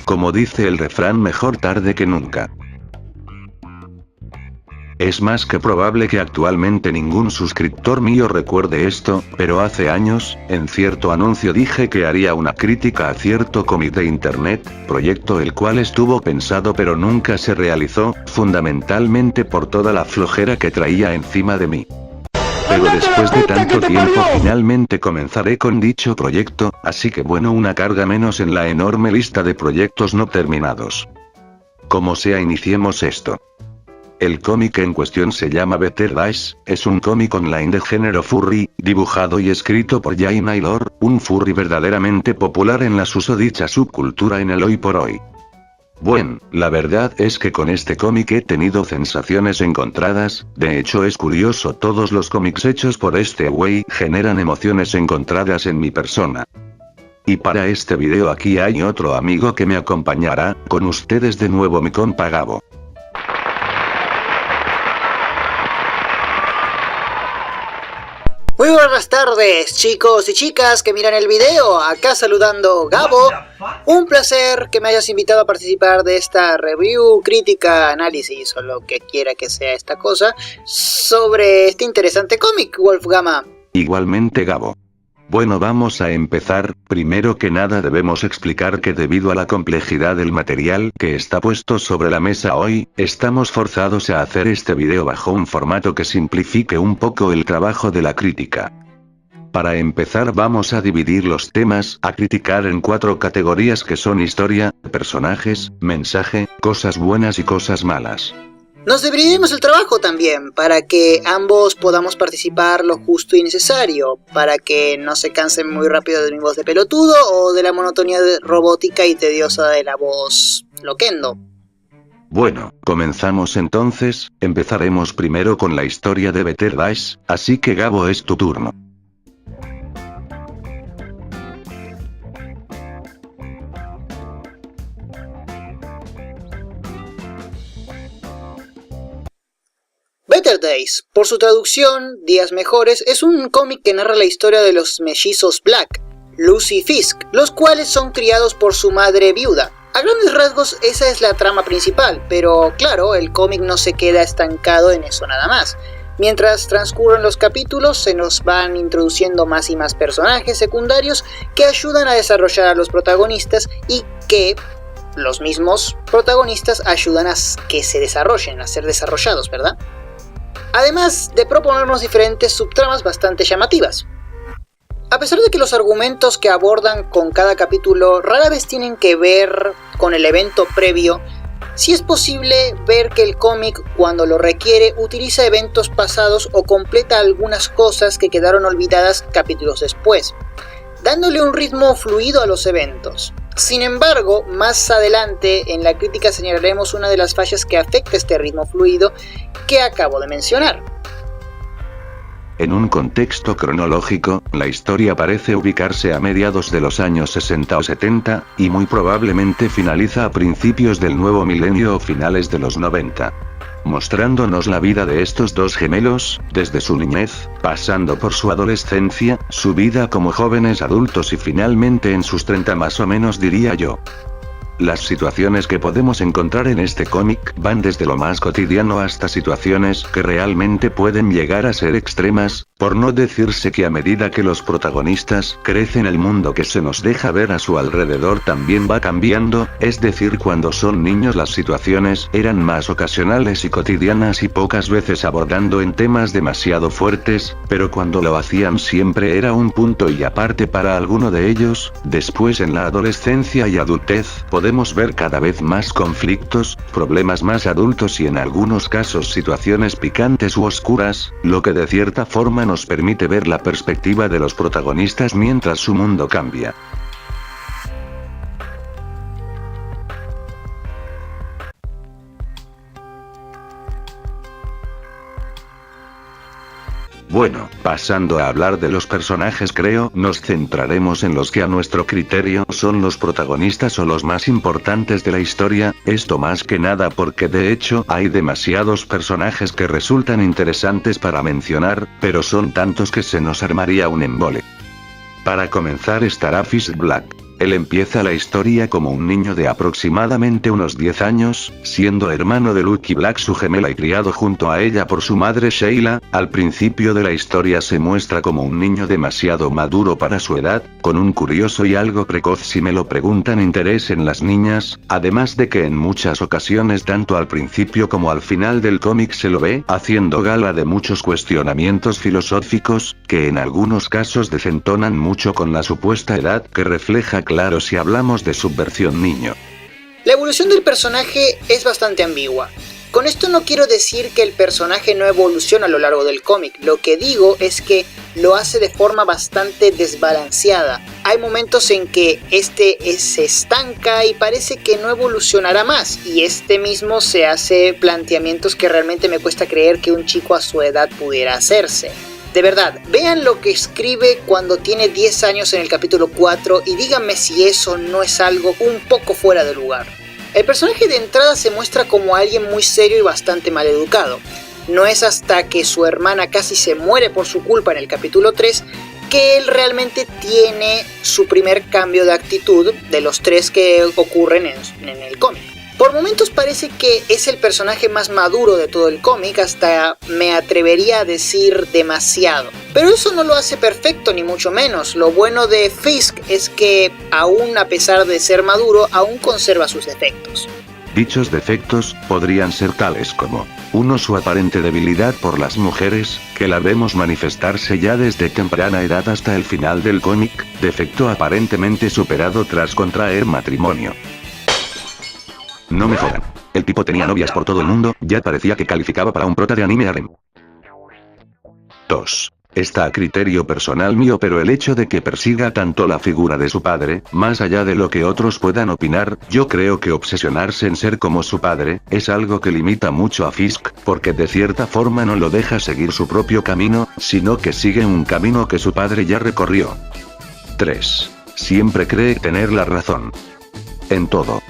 Como dice el refrán, mejor tarde que nunca. Es más que probable que actualmente ningún suscriptor mío recuerde esto, pero hace años, en cierto anuncio dije que haría una crítica a cierto cómic de internet, proyecto el cual estuvo pensado pero nunca se realizó, fundamentalmente por toda la flojera que traía encima de mí. Pero después de tanto tiempo finalmente comenzaré con dicho proyecto, así que bueno, una carga menos en la enorme lista de proyectos no terminados. Como sea, iniciemos esto. El cómic en cuestión se llama Better Days, es un cómic online de género furry, dibujado y escrito por Jay Naylor, un furry verdaderamente popular en la susodicha subcultura en el hoy por hoy. Bueno, la verdad es que con este cómic he tenido sensaciones encontradas, de hecho es curioso, todos los cómics hechos por este güey generan emociones encontradas en mi persona. Y para este video aquí hay otro amigo que me acompañará, con ustedes de nuevo mi compa Gabo. Muy buenas tardes, chicos y chicas que miran el video, acá saludando Gabo. Un placer que me hayas invitado a participar de esta review, crítica, análisis o lo que quiera que sea esta cosa sobre este interesante cómic, Wolf Gama. Igualmente, Gabo. Bueno, vamos a empezar. Primero que nada debemos explicar que debido a la complejidad del material que está puesto sobre la mesa hoy, estamos forzados a hacer este video bajo un formato que simplifique un poco el trabajo de la crítica. Para empezar vamos a dividir los temas a criticar en 4 categorías que son historia, personajes, mensaje, cosas buenas y cosas malas. Nos dividiremos el trabajo también, para que ambos podamos participar lo justo y necesario, para que no se cansen muy rápido de mi voz de pelotudo o de la monotonía robótica y tediosa de la voz loquendo. Bueno, comenzamos entonces, empezaremos primero con la historia de Better Days, así que Gabo es tu turno. Better Days, por su traducción, Días Mejores, es un cómic que narra la historia de los mellizos Black, Lucy y Fisk, los cuales son criados por su madre viuda. A grandes rasgos esa es la trama principal, pero claro, el cómic no se queda estancado en eso nada más. Mientras transcurren los capítulos se nos van introduciendo más y más personajes secundarios que ayudan a desarrollar a los protagonistas y que los mismos protagonistas ayudan a que se desarrollen, a ser desarrollados, ¿verdad? Además de proponernos diferentes subtramas bastante llamativas. A pesar de que los argumentos que abordan con cada capítulo rara vez tienen que ver con el evento previo, sí es posible ver que el cómic, cuando lo requiere, utiliza eventos pasados o completa algunas cosas que quedaron olvidadas capítulos después, dándole un ritmo fluido a los eventos. Sin embargo, más adelante en la crítica señalaremos una de las fallas que afecta este ritmo fluido que acabo de mencionar. En un contexto cronológico, la historia parece ubicarse a mediados de los años 60 o 70, y muy probablemente finaliza a principios del nuevo milenio o finales de los 90. Mostrándonos la vida de estos dos gemelos, desde su niñez, pasando por su adolescencia, su vida como jóvenes adultos y finalmente en sus 30 más o menos, diría yo. Las situaciones que podemos encontrar en este cómic van desde lo más cotidiano hasta situaciones que realmente pueden llegar a ser extremas, por no decirse que a medida que los protagonistas crecen el mundo que se nos deja ver a su alrededor también va cambiando, es decir, cuando son niños las situaciones eran más ocasionales y cotidianas y pocas veces abordando en temas demasiado fuertes, pero cuando lo hacían siempre era un punto y aparte para alguno de ellos. Después en la adolescencia y adultez podemos ver cada vez más conflictos, problemas más adultos y en algunos casos situaciones picantes u oscuras, lo que de cierta forma nos permite ver la perspectiva de los protagonistas mientras su mundo cambia. Bueno, pasando a hablar de los personajes, creo nos centraremos en los que a nuestro criterio son los protagonistas o los más importantes de la historia, esto más que nada porque de hecho hay demasiados personajes que resultan interesantes para mencionar, pero son tantos que se nos armaría un embole. Para comenzar estará Fisk Black. Él empieza la historia como un niño de aproximadamente unos 10 años, siendo hermano de Lucky Black, su gemela, y criado junto a ella por su madre Sheila. Al principio de la historia se muestra como un niño demasiado maduro para su edad, con un curioso y algo precoz, si me lo preguntan, interés en las niñas, además de que en muchas ocasiones tanto al principio como al final del cómic se lo ve haciendo gala de muchos cuestionamientos filosóficos, que en algunos casos desentonan mucho con la supuesta edad que refleja, claro, si hablamos de subversión niño. La evolución del personaje es bastante ambigua. Con esto no quiero decir que el personaje no evoluciona a lo largo del cómic, lo que digo es que lo hace de forma bastante desbalanceada. Hay momentos en que se estanca y parece que no evolucionará más, y mismo se hace planteamientos que realmente me cuesta creer que un chico a su edad pudiera hacerse. De verdad, vean lo que escribe cuando tiene 10 años en el capítulo 4 y díganme si eso no es algo un poco fuera de lugar. El personaje de entrada se muestra como alguien muy serio y bastante maleducado. No es hasta que su hermana casi se muere por su culpa en el capítulo 3 que él realmente tiene su primer cambio de actitud de los 3 que ocurren en el cómic. Por momentos parece que es el personaje más maduro de todo el cómic, hasta me atrevería a decir demasiado. Pero eso no lo hace perfecto, ni mucho menos. Lo bueno de Fisk es que, aún a pesar de ser maduro, aún conserva sus defectos. Dichos defectos podrían ser tales como: 1. Su aparente debilidad por las mujeres, que la vemos manifestarse ya desde temprana edad hasta el final del cómic, defecto aparentemente superado tras contraer matrimonio. No me jodan. El tipo tenía novias por todo el mundo, ya parecía que calificaba para un prota de anime harem. 2. Está a criterio personal mío, pero el hecho de que persiga tanto la figura de su padre, más allá de lo que otros puedan opinar, yo creo que obsesionarse en ser como su padre, es algo que limita mucho a Fisk, porque de cierta forma no lo deja seguir su propio camino, sino que sigue un camino que su padre ya recorrió. 3. Siempre cree tener la razón. En todo.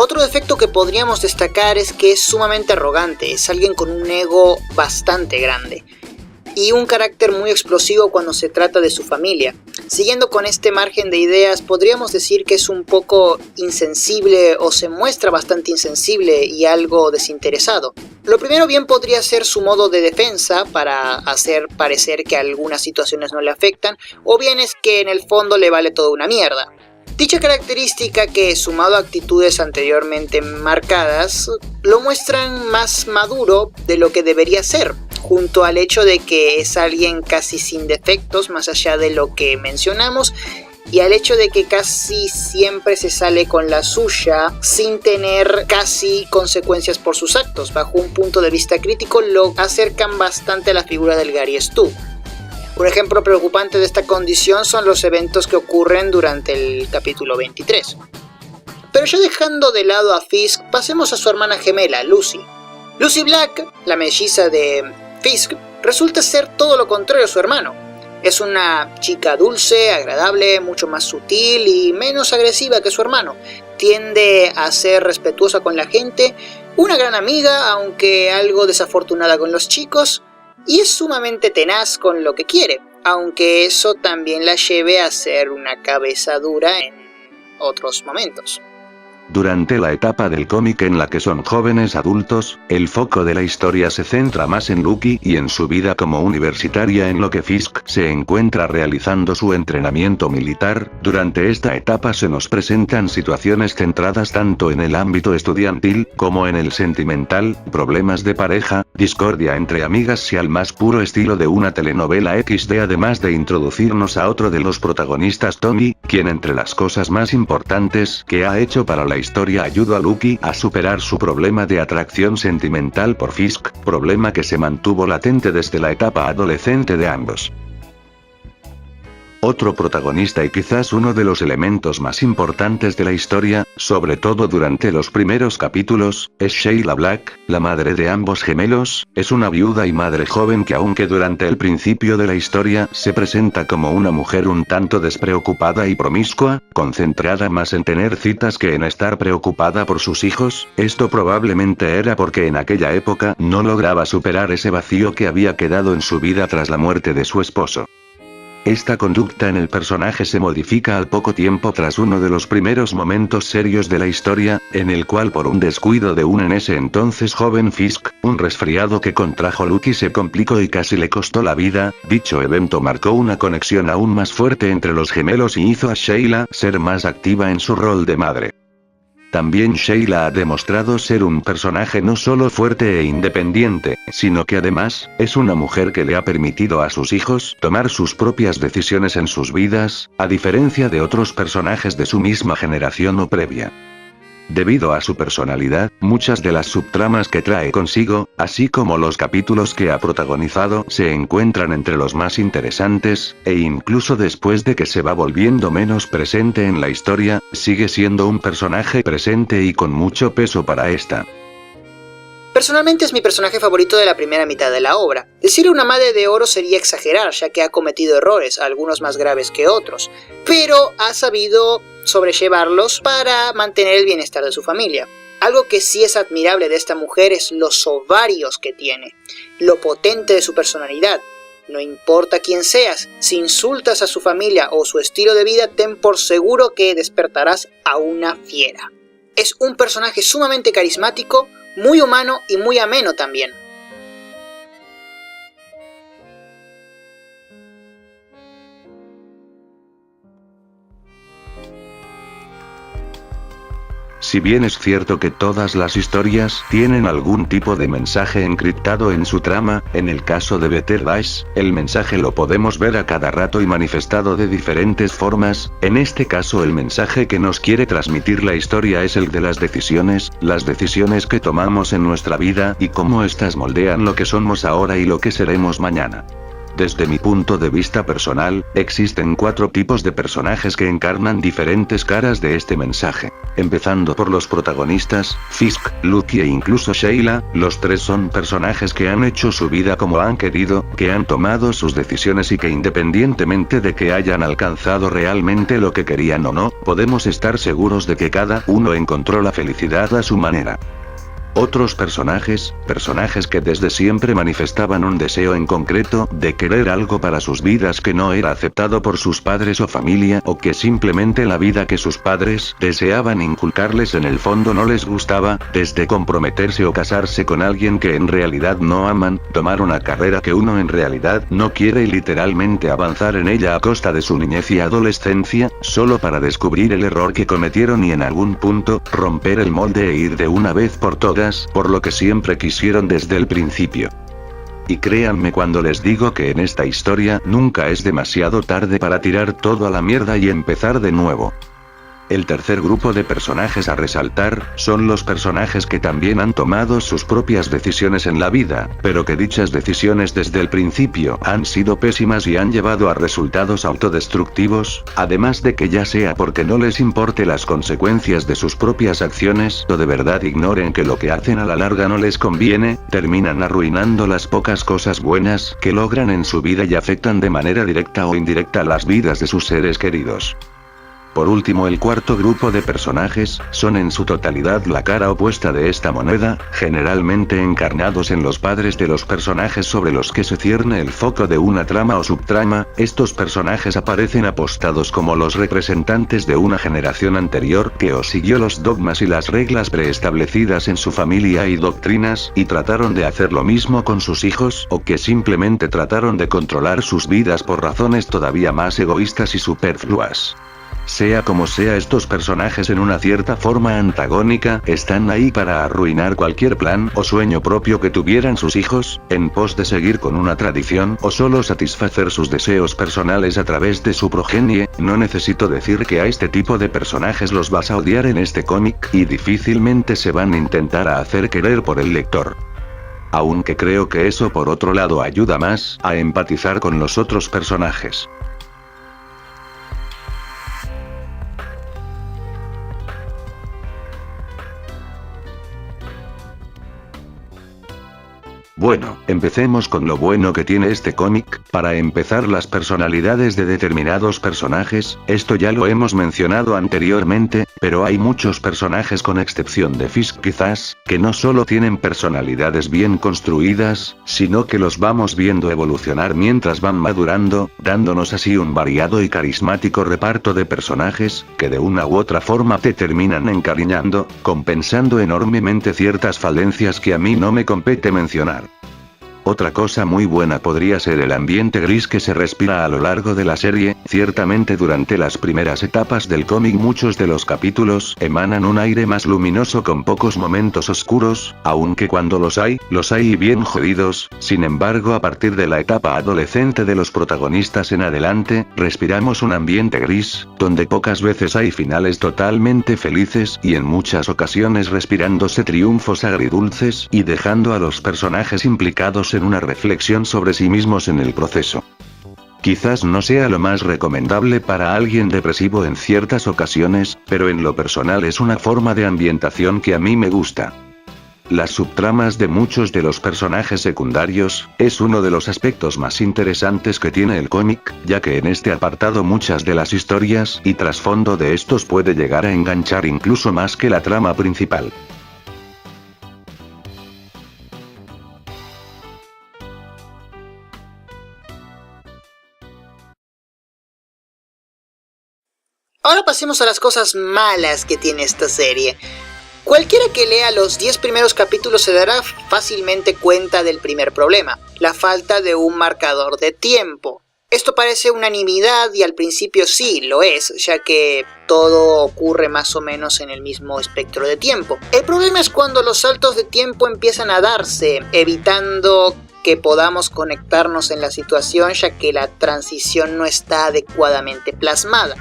Otro defecto que podríamos destacar es que es sumamente arrogante, es alguien con un ego bastante grande y un carácter muy explosivo cuando se trata de su familia. Siguiendo con este margen de ideas, podríamos decir que es un poco insensible o se muestra bastante insensible y algo desinteresado. Lo primero bien podría ser su modo de defensa para hacer parecer que algunas situaciones no le afectan, o bien es que en el fondo le vale toda una mierda. Dicha característica, que sumado a actitudes anteriormente marcadas, lo muestran más maduro de lo que debería ser, junto al hecho de que es alguien casi sin defectos más allá de lo que mencionamos, y al hecho de que casi siempre se sale con la suya sin tener casi consecuencias por sus actos. Bajo un punto de vista crítico lo acercan bastante a la figura del Gary Stu. Un ejemplo preocupante de esta condición son los eventos que ocurren durante el capítulo 23. Pero ya dejando de lado a Fisk, pasemos a su hermana gemela, Lucy. Lucy Black, la melliza de Fisk, resulta ser todo lo contrario a su hermano. Es una chica dulce, agradable, mucho más sutil y menos agresiva que su hermano. Tiende a ser respetuosa con la gente, una gran amiga, aunque algo desafortunada con los chicos, y es sumamente tenaz con lo que quiere, aunque eso también la lleve a ser una cabeza dura en otros momentos. Durante la etapa del cómic en la que son jóvenes adultos, el foco de la historia se centra más en Lucky y en su vida como universitaria, en lo que Fisk se encuentra realizando su entrenamiento militar. Durante esta etapa se nos presentan situaciones centradas tanto en el ámbito estudiantil como en el sentimental, problemas de pareja, discordia entre amigas y al más puro estilo de una telenovela XD, además de introducirnos a otro de los protagonistas, Tommy, quien entre las cosas más importantes que ha hecho para la historia ayudó a Lucky a superar su problema de atracción sentimental por Fisk, problema que se mantuvo latente desde la etapa adolescente de ambos. Otro protagonista y quizás uno de los elementos más importantes de la historia, sobre todo durante los primeros capítulos, es Sheila Black, la madre de ambos gemelos. Es una viuda y madre joven que, aunque durante el principio de la historia se presenta como una mujer un tanto despreocupada y promiscua, concentrada más en tener citas que en estar preocupada por sus hijos, esto probablemente era porque en aquella época no lograba superar ese vacío que había quedado en su vida tras la muerte de su esposo. Esta conducta en el personaje se modifica al poco tiempo tras uno de los primeros momentos serios de la historia, en el cual por un descuido de un en ese entonces joven Fisk, un resfriado que contrajo Lucky se complicó y casi le costó la vida. Dicho evento marcó una conexión aún más fuerte entre los gemelos y hizo a Sheila ser más activa en su rol de madre. También Sheila ha demostrado ser un personaje no solo fuerte e independiente, sino que además, es una mujer que le ha permitido a sus hijos tomar sus propias decisiones en sus vidas, a diferencia de otros personajes de su misma generación o previa. Debido a su personalidad, muchas de las subtramas que trae consigo, así como los capítulos que ha protagonizado, se encuentran entre los más interesantes, e incluso después de que se va volviendo menos presente en la historia, sigue siendo un personaje presente y con mucho peso para esta. Personalmente es mi personaje favorito de la primera mitad de la obra. Decir una madre de oro sería exagerar, ya que ha cometido errores, algunos más graves que otros, pero ha sabido sobrellevarlos para mantener el bienestar de su familia. Algo que sí es admirable de esta mujer es los ovarios que tiene, lo potente de su personalidad. No importa quién seas, si insultas a su familia o su estilo de vida, ten por seguro que despertarás a una fiera. Es un personaje sumamente carismático, muy humano y muy ameno también. Si bien es cierto que todas las historias tienen algún tipo de mensaje encriptado en su trama, en el caso de Better Days, el mensaje lo podemos ver a cada rato y manifestado de diferentes formas. En este caso el mensaje que nos quiere transmitir la historia es el de las decisiones que tomamos en nuestra vida y cómo éstas moldean lo que somos ahora y lo que seremos mañana. Desde mi punto de vista personal, existen 4 tipos de personajes que encarnan diferentes caras de este mensaje. Empezando por los protagonistas, Fisk, Lucky e incluso Sheila, los 3 son personajes que han hecho su vida como han querido, que han tomado sus decisiones y que independientemente de que hayan alcanzado realmente lo que querían o no, podemos estar seguros de que cada uno encontró la felicidad a su manera. Otros personajes que desde siempre manifestaban un deseo en concreto de querer algo para sus vidas que no era aceptado por sus padres o familia, o que simplemente la vida que sus padres deseaban inculcarles en el fondo no les gustaba, desde comprometerse o casarse con alguien que en realidad no aman, tomar una carrera que uno en realidad no quiere y literalmente avanzar en ella a costa de su niñez y adolescencia, solo para descubrir el error que cometieron y en algún punto, romper el molde e ir de una vez por todas por lo que siempre quisieron desde el principio. Y créanme cuando les digo que en esta historia nunca es demasiado tarde para tirar todo a la mierda y empezar de nuevo. El tercer grupo de personajes a resaltar, son los personajes que también han tomado sus propias decisiones en la vida, pero que dichas decisiones desde el principio han sido pésimas y han llevado a resultados autodestructivos, además de que ya sea porque no les importe las consecuencias de sus propias acciones o de verdad ignoren que lo que hacen a la larga no les conviene, terminan arruinando las pocas cosas buenas que logran en su vida y afectan de manera directa o indirecta las vidas de sus seres queridos. Por último, el cuarto grupo de personajes, son en su totalidad la cara opuesta de esta moneda, generalmente encarnados en los padres de los personajes sobre los que se cierne el foco de una trama o subtrama. Estos personajes aparecen apostados como los representantes de una generación anterior que o siguió los dogmas y las reglas preestablecidas en su familia y doctrinas, y trataron de hacer lo mismo con sus hijos, o que simplemente trataron de controlar sus vidas por razones todavía más egoístas y superfluas. Sea como sea, estos personajes en una cierta forma antagónica, están ahí para arruinar cualquier plan o sueño propio que tuvieran sus hijos, en pos de seguir con una tradición o solo satisfacer sus deseos personales a través de su progenie. No necesito decir que a este tipo de personajes los vas a odiar en este cómic, y difícilmente se van a intentar a hacer querer por el lector. Aunque creo que eso por otro lado ayuda más a empatizar con los otros personajes. Bueno, empecemos con lo bueno que tiene este cómic. Para empezar, las personalidades de determinados personajes, esto ya lo hemos mencionado anteriormente, pero hay muchos personajes con excepción de Fisk quizás, que no solo tienen personalidades bien construidas, sino que los vamos viendo evolucionar mientras van madurando, dándonos así un variado y carismático reparto de personajes, que de una u otra forma te terminan encariñando, compensando enormemente ciertas falencias que a mí no me compete mencionar. Otra cosa muy buena podría ser el ambiente gris que se respira a lo largo de la serie. Ciertamente durante las primeras etapas del cómic muchos de los capítulos emanan un aire más luminoso con pocos momentos oscuros, aunque cuando los hay y bien jodidos. Sin embargo, a partir de la etapa adolescente de los protagonistas en adelante, respiramos un ambiente gris, donde pocas veces hay finales totalmente felices y en muchas ocasiones respirándose triunfos agridulces y dejando a los personajes implicados en una reflexión sobre sí mismos en el proceso. Quizás no sea lo más recomendable para alguien depresivo en ciertas ocasiones, pero en lo personal es una forma de ambientación que a mí me gusta. Las subtramas de muchos de los personajes secundarios, es uno de los aspectos más interesantes que tiene el cómic, ya que en este apartado muchas de las historias y trasfondo de estos puede llegar a enganchar incluso más que la trama principal. Ahora pasemos a las cosas malas que tiene esta serie. Cualquiera que lea los 10 primeros capítulos se dará fácilmente cuenta del primer problema, la falta de un marcador de tiempo. Esto parece unanimidad y al principio sí lo es, ya que todo ocurre más o menos en el mismo espectro de tiempo. El problema es cuando los saltos de tiempo empiezan a darse, evitando que podamos conectarnos en la situación, ya que la transición no está adecuadamente plasmada.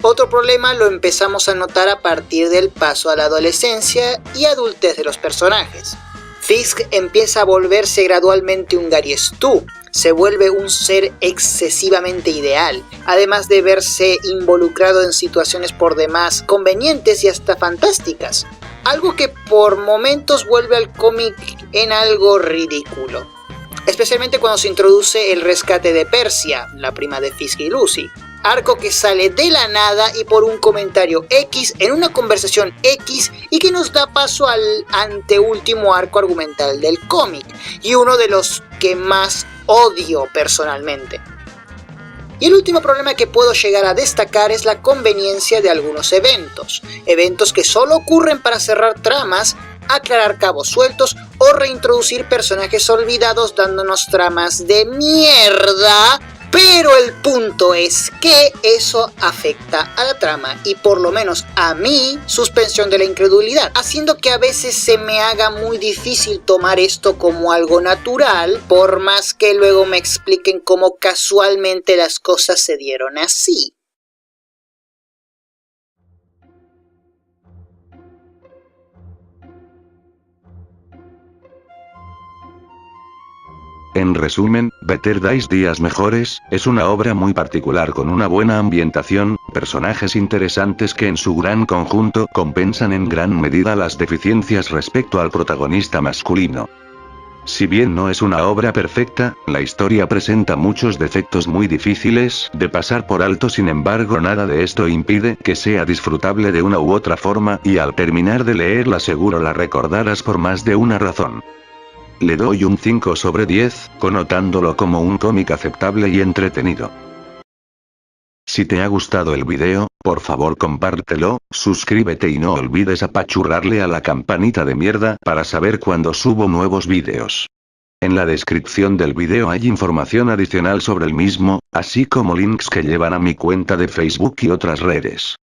Otro problema lo empezamos a notar a partir del paso a la adolescencia y adultez de los personajes. Fisk empieza a volverse gradualmente un Gary Stu, se vuelve un ser excesivamente ideal, además de verse involucrado en situaciones por demás convenientes y hasta fantásticas, algo que por momentos vuelve al cómic en algo ridículo, especialmente cuando se introduce el rescate de Persia, la prima de Fisk y Lucy. Arco que sale de la nada y por un comentario X en una conversación X y que nos da paso al anteúltimo arco argumental del cómic y uno de los que más odio personalmente. Y el último problema que puedo llegar a destacar es la conveniencia de algunos eventos que solo ocurren para cerrar tramas, aclarar cabos sueltos o reintroducir personajes olvidados dándonos tramas de mierda. Pero el punto es que eso afecta a la trama y por lo menos a mí, suspensión de la incredulidad, haciendo que a veces se me haga muy difícil tomar esto como algo natural, por más que luego me expliquen cómo casualmente las cosas se dieron así. En resumen, Better Days Días Mejores, es una obra muy particular con una buena ambientación, personajes interesantes que en su gran conjunto compensan en gran medida las deficiencias respecto al protagonista masculino. Si bien no es una obra perfecta, la historia presenta muchos defectos muy difíciles de pasar por alto, sin embargo nada de esto impide que sea disfrutable de una u otra forma y al terminar de leerla seguro la recordarás por más de una razón. Le doy un 5 sobre 10, connotándolo como un cómic aceptable y entretenido. Si te ha gustado el video, por favor compártelo, suscríbete y no olvides apachurrarle a la campanita de mierda para saber cuando subo nuevos videos. En la descripción del video hay información adicional sobre el mismo, así como links que llevan a mi cuenta de Facebook y otras redes.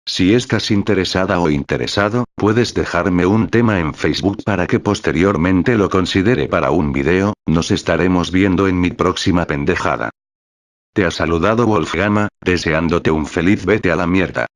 Si estás interesada o interesado, puedes dejarme un tema en Facebook para que posteriormente lo considere para un video. Nos estaremos viendo en mi próxima pendejada. Te ha saludado Wolfgama, deseándote un feliz vete a la mierda.